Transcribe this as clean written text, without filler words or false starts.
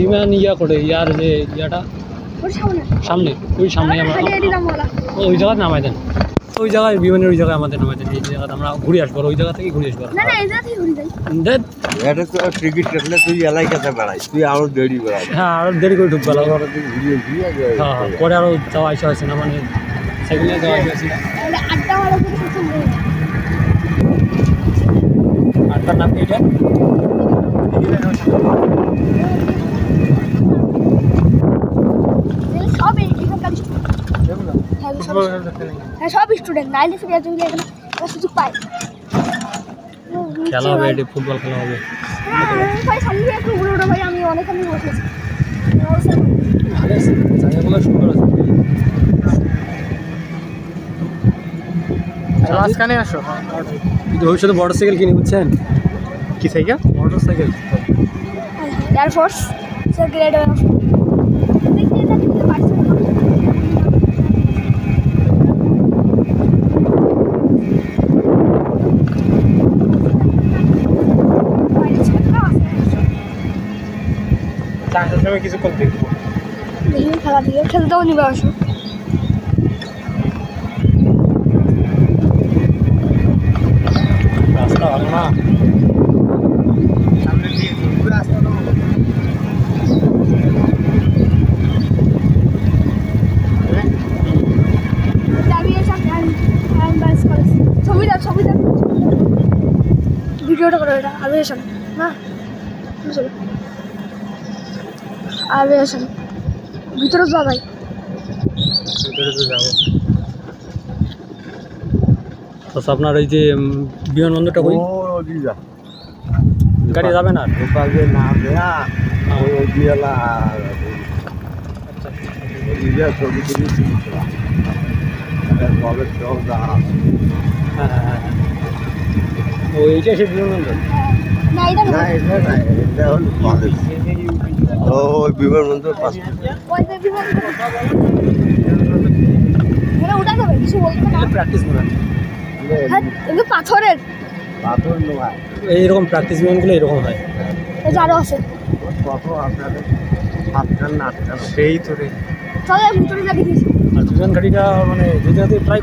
বিমান ইয়া করে ইয়ার যে ইয়াটা সামনে ওই সামনে আমরা ওই জায়গায় নামাই দেন ওই জায়গায় বিমানের ওই জায়গায় আমাদের নামাই দেন এই জায়গাটা আমরা ঘুরে আসবো ওই জায়গা থেকে ঘুরে আসবো টিকিট কাটলে তুই এলাকাতে বেড়াই তুই আরো দেরি বেড়াই হ্যাঁ আরো দেরি করে ঢুকবো হ্যাঁ পরে আরো যাওয়া আসা হয়েছে না মানে সেগুলো যাওয়া আসা আটটার নাম কি এটা সব স্টুডেন্ট নাইলে সুযোগ পায় খেলা হবে এটা ফুটবল খেলা হবে ভাই সামনে একটু উড়ে ওঠো ভাই আমি অনেকখানি বসেছি জায়গাগুলো সুন্দর আছে মাঝখানে আসো ভবিষ্যতে মোটর সাইকেল কিনে বুঝছেন কি সাইকেল মোটর সাইকেল এয়ারফোর্স সে গ্রেড কিছুক্ষণ দেখবো খেলা দিয়ে খেলতেও নিবে আসো রাস্তা ভালো না সামনে দিয়ে রাস্তা ছবিটা ভিডিওটা করো এটা আবিয়েশন না চলো আবিয়েশন ভিতরে যা ভাই ভিতরে তো যাবো তো আপনার এই যে বিমানবন্দরটা কই গাড়ি যাবে না না দেয়া ওই দিয়ালা ইয়া ছবি তুলি কবে চল যা হ্যাঁ ওইটা সে বিমানবন্দর না এটা না এটা হল কলেজ ওই বিমানবন্দর পাশে ওই বিমান মানে উঠা যাবে কিছু বলতে না প্র্যাকটিস বিমান হ্যাঁ এগুলো পাথরের পাথর নয় এইরকম প্র্যাকটিস বিমানগুলো এরকম হয় এই যে আরো আছে কত আপনাদের সাতখান আটখান সেই তো রে চলো ভিতরে যা দেখিস আর বিমান গাড়িটা মানে যে জায়গাতে ট্রাই